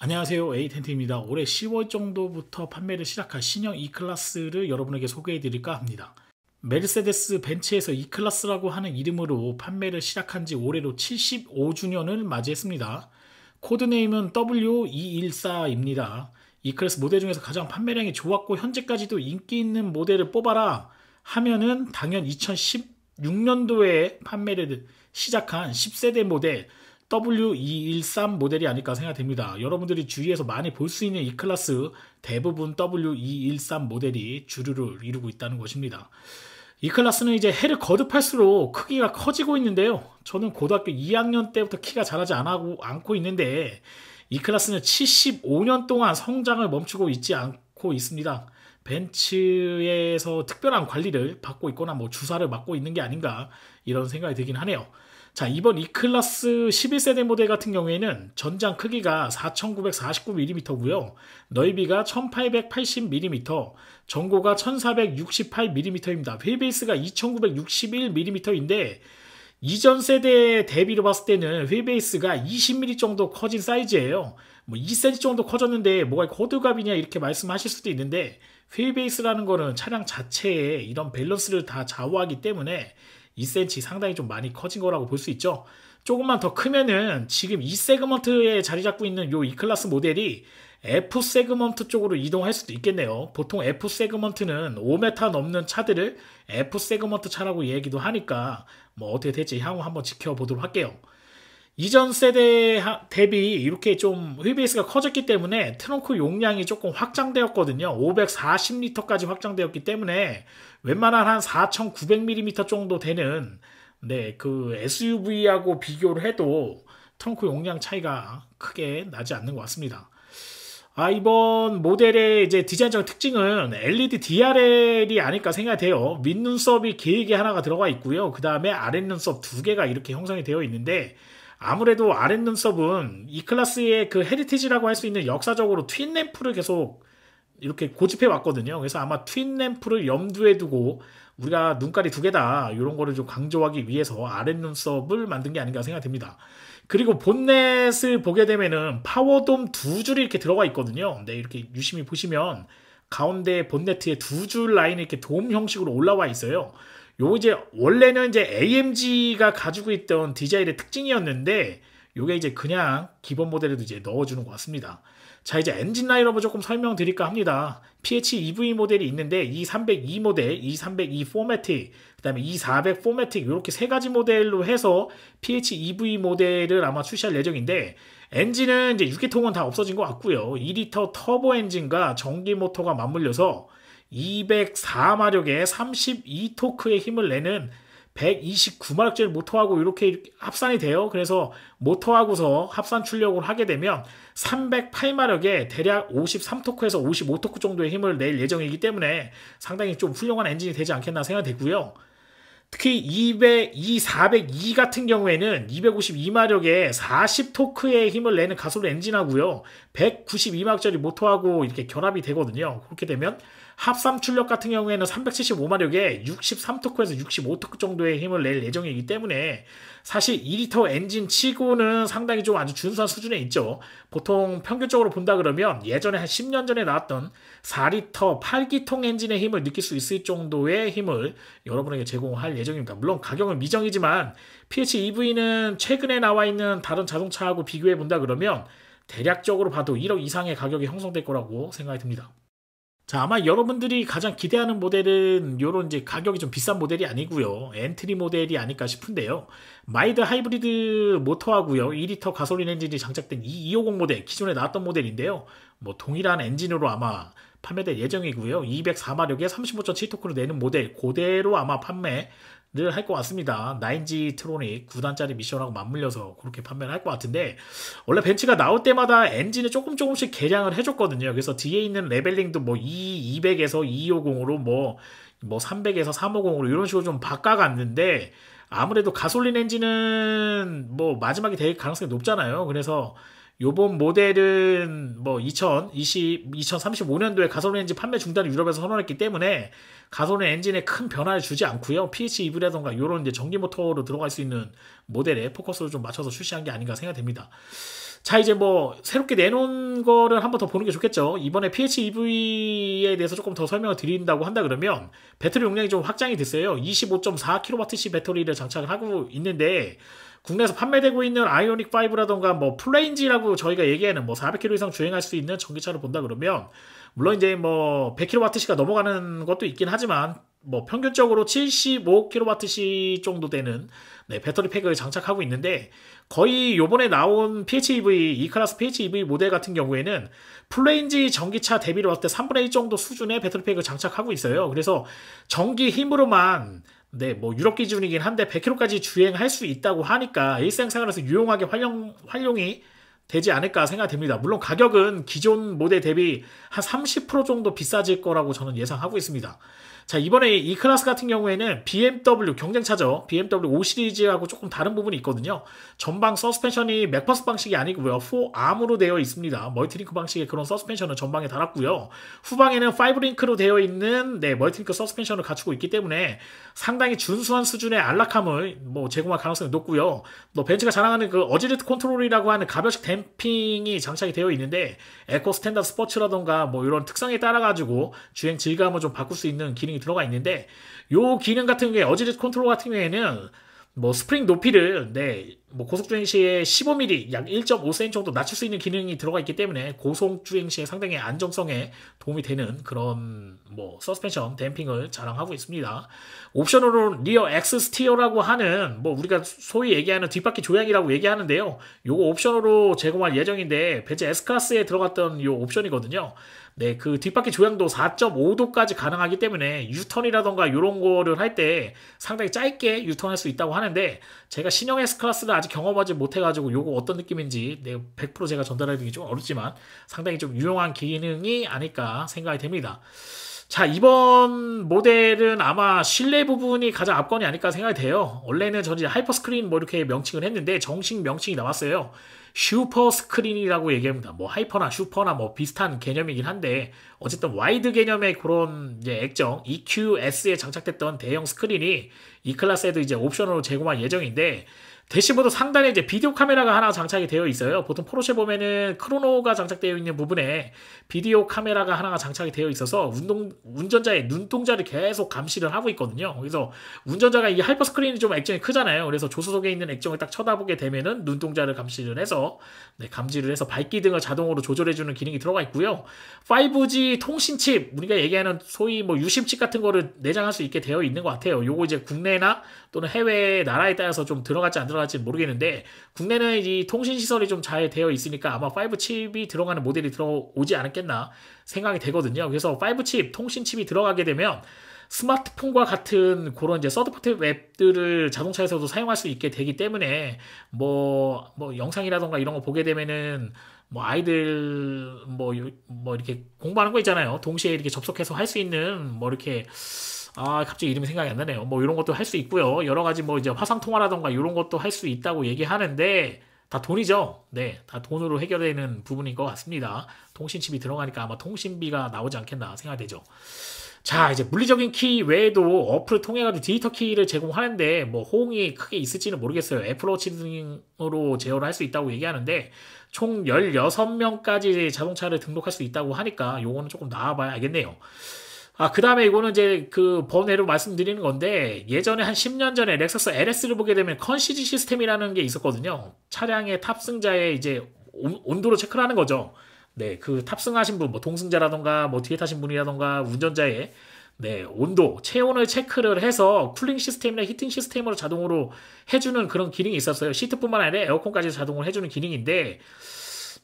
안녕하세요. 에이텐트입니다. 올해 10월 정도부터 판매를 시작할 신형 E클래스를 여러분에게 소개해 드릴까 합니다. 메르세데스 벤츠에서 E클래스라고 하는 이름으로 판매를 시작한 지 올해로 75주년을 맞이했습니다. 코드네임은 W214입니다. E클래스 모델 중에서 가장 판매량이 좋았고 현재까지도 인기 있는 모델을 뽑아라 하면은 당연 2016년도에 판매를 시작한 10세대 모델 W213 모델이 아닐까 생각됩니다. 여러분들이 주위에서 많이 볼 수 있는 E클래스 대부분 W213 모델이 주류를 이루고 있다는 것입니다. E클래스는 이제 해를 거듭할수록 크기가 커지고 있는데요. 저는 고등학교 2학년 때부터 키가 자라지 않고 있는데 E클래스는 75년 동안 성장을 멈추고 있지 않고 있습니다. 벤츠에서 특별한 관리를 받고 있거나 뭐 주사를 맞고 있는 게 아닌가 이런 생각이 들긴 하네요. 자, 이번 E클래스 11세대 모델 같은 경우에는 전장 크기가 4949mm고요. 넓이가 1880mm, 전고가 1468mm입니다. 휠베이스가 2961mm인데 이전 세대 대비로 봤을 때는 휠베이스가 20mm 정도 커진 사이즈예요. 뭐 2cm 정도 커졌는데 뭐가 호들갑이냐 이렇게 말씀하실 수도 있는데 휠베이스라는 거는 차량 자체에 이런 밸런스를 다 좌우하기 때문에 2cm 상당히 좀 많이 커진 거라고 볼 수 있죠. 조금만 더 크면은 지금 E 세그먼트에 자리 잡고 있는 요 E클래스 모델이 F 세그먼트 쪽으로 이동할 수도 있겠네요. 보통 F 세그먼트는 5m 넘는 차들을 F 세그먼트 차라고 얘기도 하니까 뭐 어떻게 될지 향후 한번 지켜보도록 할게요. 이전 세대 대비 이렇게 좀 휠베이스가 커졌기 때문에 트렁크 용량이 조금 확장되었거든요. 540리터까지 확장되었기 때문에 웬만한 한 4900mm 정도 되는 그 SUV하고 비교를 해도 트렁크 용량 차이가 크게 나지 않는 것 같습니다. 이번 모델의 이제 디자인적 특징은 LED DRL이 아닐까 생각이 돼요. 윗눈썹이 길게 하나가 들어가 있고요. 그 다음에 아랫눈썹 두 개가 이렇게 형성이 되어 있는데 아무래도 아랫눈썹은 E클래스의 그 헤리티지라고 할 수 있는 역사적으로 트윈 램프를 계속 이렇게 고집해 왔거든요. 그래서 아마 트윈 램프를 염두에 두고 우리가 눈깔이 두 개다 이런 거를 좀 강조하기 위해서 아랫눈썹을 만든 게 아닌가 생각됩니다. 그리고 본넷을 보게 되면은 파워돔 두 줄이 이렇게 들어가 있거든요. 네, 이렇게 유심히 보시면 가운데 본네트에 두 줄 라인이 이렇게 돔 형식으로 올라와 있어요. 요 이제 원래는 이제 AMG가 가지고 있던 디자인의 특징이었는데 요게 이제 그냥 기본 모델에도 이제 넣어주는 것 같습니다. 자, 이제 엔진 라인업을 조금 설명드릴까 합니다. PHEV 모델이 있는데 E302 모델, E302 포매틱, 그 다음에 E400 포매틱 이렇게 세 가지 모델로 해서 PHEV 모델을 아마 출시할 예정인데 엔진은 이제 6기통은 다 없어진 것 같고요. 2리터 터보 엔진과 전기 모터가 맞물려서 204마력의 32토크의 힘을 내는 129마력짜리 모터하고 이렇게 합산이 돼요. 그래서 모터하고서 합산 출력을 하게 되면 308마력에 대략 53토크에서 55토크 정도의 힘을 낼 예정이기 때문에 상당히 좀 훌륭한 엔진이 되지 않겠나 생각되고요. 특히 402 같은 경우에는 252마력에 40토크의 힘을 내는 가솔린 엔진하고요. 192마력짜리 모터하고 이렇게 결합이 되거든요. 그렇게 되면 합산 출력 같은 경우에는 375마력에 63토크에서 65토크 정도의 힘을 낼 예정이기 때문에 사실 2리터 엔진 치고는 상당히 좀 아주 준수한 수준에 있죠. 보통 평균적으로 본다 그러면 예전에 한 10년 전에 나왔던 4리터 8기통 엔진의 힘을 느낄 수 있을 정도의 힘을 여러분에게 제공할 예정입니다. 물론 가격은 미정이지만 PHEV는 최근에 나와 있는 다른 자동차하고 비교해 본다 그러면 대략적으로 봐도 1억 이상의 가격이 형성될 거라고 생각이 듭니다. 자, 아마 여러분들이 가장 기대하는 모델은 요런 이제 가격이 좀 비싼 모델이 아니고요. 엔트리 모델이 아닐까 싶은데요. 마일드 하이브리드 모터하고요. 2리터 가솔린 엔진이 장착된 E250 모델, 기존에 나왔던 모델인데요. 뭐 동일한 엔진으로 아마 판매될 예정이고요. 204마력에 35.7토크를 내는 모델, 그대로 아마 판매를 할 것 같습니다. 9G 트로닉 9단짜리 미션하고 맞물려서 그렇게 판매를 할 것 같은데 원래 벤츠가 나올 때마다 엔진을 조금씩 개량을 해줬거든요. 그래서 뒤에 있는 레벨링도 뭐 E200에서 250으로 뭐 300에서 350으로 이런 식으로 좀 바꿔갔는데 아무래도 가솔린 엔진은 뭐 마지막이 될 가능성이 높잖아요. 그래서 요번 모델은 뭐 2035년도에 가솔린 엔진 판매 중단을 유럽에서 선언했기 때문에 가솔린 엔진에 큰 변화를 주지 않고요. PHEV라던가 이런 이제 전기 모터로 들어갈 수 있는 모델에 포커스를 좀 맞춰서 출시한 게 아닌가 생각됩니다. 자, 이제 뭐 새롭게 내놓은 거를 한번 더 보는 게 좋겠죠. 이번에 PHEV에 대해서 조금 더 설명을 드린다고 한다 그러면 배터리 용량이 좀 확장이 됐어요. 25.4kWh 배터리를 장착을 하고 있는데 국내에서 판매되고 있는 아이오닉 5라던가 뭐 플레인지라고 저희가 얘기하는 뭐 400km 이상 주행할 수 있는 전기차를 본다 그러면 물론 이제 뭐 100kWh가 넘어가는 것도 있긴 하지만 뭐 평균적으로 75kWh 정도 되는 네, 배터리 팩을 장착하고 있는데 거의 요번에 나온 PHEV, E클래스 PHEV 모델 같은 경우에는 플레인지 전기차 대비로 봤을 때 3분의 1 정도 수준의 배터리 팩을 장착하고 있어요. 그래서 전기 힘으로만 네, 뭐 유럽 기준이긴 한데 100km까지 주행할 수 있다고 하니까 일상생활에서 유용하게 활용이 되지 않을까 생각됩니다. 물론 가격은 기존 모델 대비 한 30% 정도 비싸질 거라고 저는 예상하고 있습니다. 자, 이번에 이 클래스 같은 경우에는 BMW 경쟁차죠. BMW 5 시리즈하고 조금 다른 부분이 있거든요. 전방 서스펜션이 맥퍼스 방식이 아니고요. 4암으로 되어 있습니다. 멀티링크 방식의 그런 서스펜션을 전방에 달았고요. 후방에는 5링크로 되어 있는 네, 멀티링크 서스펜션을 갖추고 있기 때문에 상당히 준수한 수준의 안락함을 뭐 제공할 가능성이 높고요. 뭐 벤츠가 자랑하는 그 어지리트 컨트롤이라고 하는 가변식 댐핑이 장착이 되어 있는데 에코 스탠다드 스포츠라던가 뭐 이런 특성에 따라 가지고 주행 질감을 좀 바꿀 수 있는 기능이 들어가 있는데 요 기능 같은 게 어지리트 컨트롤 같은 경우에는 뭐 스프링 높이를 네, 뭐 고속 주행 시에 15mm 약 1.5cm 정도 낮출 수 있는 기능이 들어가 있기 때문에 고속 주행 시에 상당히 안정성에 도움이 되는 그런 뭐 서스펜션 댐핑을 자랑하고 있습니다. 옵션으로 리어 엑스 스티어라고 하는 뭐 우리가 소위 얘기하는 뒷바퀴 조향이라고 얘기하는데요. 요거 옵션으로 제공할 예정인데 벤츠 S클래스에 들어갔던 요 옵션이거든요. 네, 그 뒷바퀴 조향도 4.5도까지 가능하기 때문에 유턴이라던가 이런 거를 할 때 상당히 짧게 유턴할 수 있다고 하는데 제가 신형 S클래스를 아직 경험하지 못해가지고 요거 어떤 느낌인지 100% 제가 전달하기 좀 어렵지만 상당히 좀 유용한 기능이 아닐까 생각이 됩니다. 자, 이번 모델은 아마 실내 부분이 가장 압권이 아닐까 생각이 돼요. 원래는 저는 하이퍼 스크린 뭐 이렇게 명칭을 했는데 정식 명칭이 나왔어요. 슈퍼 스크린이라고 얘기합니다. 뭐 하이퍼나 슈퍼나 뭐 비슷한 개념이긴 한데 어쨌든 와이드 개념의 그런 이제 액정 EQS에 장착됐던 대형 스크린이 이 클래스에도 이제 옵션으로 제공할 예정인데 대시보드 상단에 이제 비디오 카메라가 하나 장착이 되어 있어요. 보통 포르쉐 보면은 크로노가 장착되어 있는 부분에 비디오 카메라가 하나가 장착이 되어 있어서 운전자의 눈동자를 계속 감시를 하고 있거든요. 그래서 운전자가 이 하이퍼 스크린이 좀 액정이 크잖아요. 그래서 조수석에 있는 액정을 딱 쳐다보게 되면은 눈동자를 감시를 해서 네, 감지를 해서 밝기 등을 자동으로 조절해주는 기능이 들어가 있고요. 5G 통신 칩, 우리가 얘기하는 소위 뭐 유심 칩 같은 거를 내장할 수 있게 되어 있는 것 같아요. 요거 이제 국내나 또는 해외 나라에 따라서 좀 들어갈지 안 들어갈지 모르겠는데 국내는 이 통신 시설이 좀 잘 되어 있으니까 아마 5 칩이 들어가는 모델이 들어오지 않겠나 생각이 되거든요. 그래서 5 칩, 통신 칩이 들어가게 되면 스마트폰과 같은 그런 이제 서드파티 앱들을 자동차에서도 사용할 수 있게 되기 때문에 뭐 영상이라던가 이런 거 보게 되면은 뭐 아이들 뭐 이렇게 공부하는 거 있잖아요. 동시에 이렇게 접속해서 할 수 있는 뭐 이렇게 갑자기 이름이 생각이 안 나네요. 뭐 이런 것도 할 수 있고요. 여러 가지 뭐 이제 화상 통화라던가 이런 것도 할 수 있다고 얘기하는데 다 돈이죠. 네, 다 돈으로 해결되는 부분인 것 같습니다. 통신칩이 들어가니까 아마 통신비가 나오지 않겠나 생각되죠. 자, 이제 물리적인 키 외에도 어플을 통해가지고 디지털 키를 제공하는데 뭐 호응이 크게 있을지는 모르겠어요. 애플워치 등으로 제어를 할 수 있다고 얘기하는데 총 16명까지 자동차를 등록할 수 있다고 하니까 요거는 조금 나와봐야 알겠네요. 그 다음에 이거는 이제 그 번외로 말씀드리는 건데 예전에 한 10년 전에 렉서스 LS를 보게 되면 컨시지 시스템이라는 게 있었거든요. 차량의 탑승자의 이제 온도로 체크를 하는 거죠. 네, 그 탑승하신 분, 뭐 동승자라던가 뭐 뒤에 타신 분이라던가 운전자의 네, 온도, 체온을 체크를 해서 쿨링 시스템이나 히팅 시스템으로 자동으로 해주는 그런 기능이 있었어요. 시트뿐만 아니라 에어컨까지 자동으로 해주는 기능인데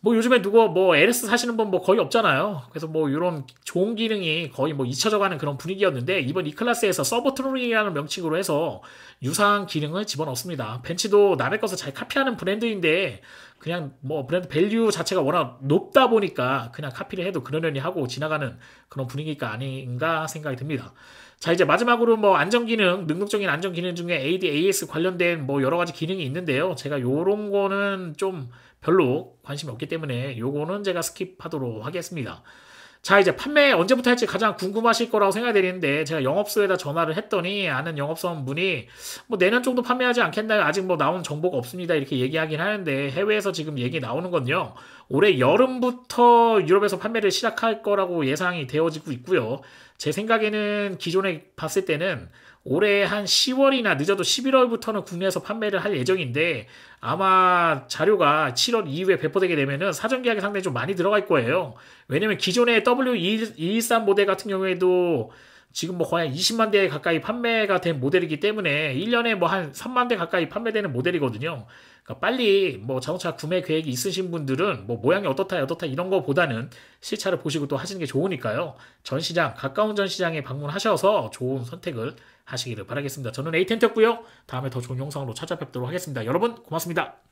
뭐 요즘에 누구 뭐 LS 사시는 분 뭐 거의 없잖아요. 그래서 뭐 이런 좋은 기능이 거의 뭐 잊혀져가는 그런 분위기였는데 이번 이 클래스에서 서버트롤이라는 명칭으로 해서 유사한 기능을 집어넣습니다. 벤츠도 남의 것을 잘 카피하는 브랜드인데 그냥 뭐 브랜드 밸류 자체가 워낙 높다 보니까 그냥 카피를 해도 그러려니 하고 지나가는 그런 분위기가 아닌가 생각이 듭니다. 자, 이제 마지막으로 뭐 안전기능, 능동적인 안전기능 중에 ADAS 관련된 뭐 여러 가지 기능이 있는데요. 제가 요런 거는 좀 별로 관심이 없기 때문에 요거는 제가 스킵하도록 하겠습니다. 자, 이제 판매 언제부터 할지 가장 궁금하실 거라고 생각되는데 제가 영업소에다 전화를 했더니 아는 영업사원분이 뭐 내년 정도 판매하지 않겠나요? 아직 뭐 나온 정보가 없습니다. 이렇게 얘기하긴 하는데 해외에서 지금 얘기 나오는 건요. 올해 여름부터 유럽에서 판매를 시작할 거라고 예상이 되어지고 있고요. 제 생각에는 기존에 봤을 때는 올해 한 10월이나 늦어도 11월부터는 국내에서 판매를 할 예정인데 아마 자료가 7월 이후에 배포되게 되면은 사전 계약이 상당히 좀 많이 들어갈 거예요. 왜냐면 기존의 W213 모델 같은 경우에도 지금 뭐 거의 한 20만 대 가까이 판매가 된 모델이기 때문에 1년에 뭐 한 3만 대 가까이 판매되는 모델이거든요. 그러니까 빨리 뭐 자동차 구매 계획이 있으신 분들은 뭐 모양이 어떻다 이런 거보다는 실차를 보시고 또 하시는 게 좋으니까요. 전시장, 가까운 전시장에 방문하셔서 좋은 선택을 하시기를 바라겠습니다. 저는 에이텐트였고요. 다음에 더 좋은 영상으로 찾아뵙도록 하겠습니다. 여러분 고맙습니다.